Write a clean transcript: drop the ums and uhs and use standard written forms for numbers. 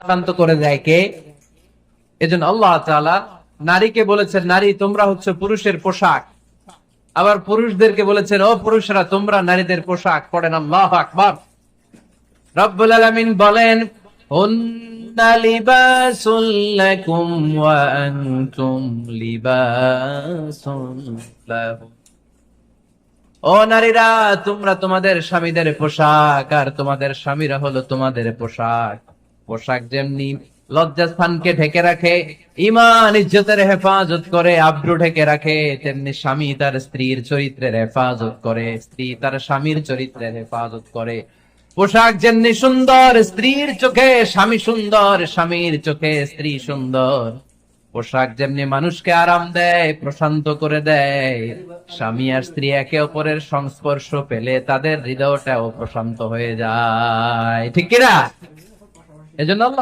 শান্ত করে দেয় কে? এজন্য আল্লাহ তাআলা নারীকে বলেছেন, নারী তোমরা হচ্ছে পুরুষের পোশাক। আবার পুরুষদেরকে বলেছেন, ও পুরুষরা তোমরা নারীদের পোশাক। পড়েন আল্লাহু আকবার। রব্বুল আলামিন বলেন, হুন্না লিবাসুল লাকুম ওয়া আনতুম লিবাসুল লাহুম। ও নারীরা, তোমরা তোমাদের স্বামীদের পোশাক, আর তোমাদের স্বামীরা হলো তোমাদের পোশাক। পোশাক যেমনি লজ্জাস্থানকে ঢেকে রাখে, ঈমান ইজ্জতের হেফাজত করে, আব্রু ঢেকে রাখে, তেমনি স্বামী তার স্ত্রীর চরিত্রের হেফাজত করে, স্ত্রী তার স্বামীর চরিত্রের হেফাজত করে। পোশাক যেমনি সুন্দর, স্ত্রীর চোখে স্বামী সুন্দর, স্বামীর চোখে স্ত্রী সুন্দর। পোশাক যেমনি মানুষকে আরাম দেয়, প্রশান্ত করে দেয়, স্বামী আর স্ত্রী একে অপরের সংস্পর্শ পেলে তাদের হৃদয়টাও প্রশান্ত হয়ে যায়। ঠিক কিনা? এজন্য আল্লাহ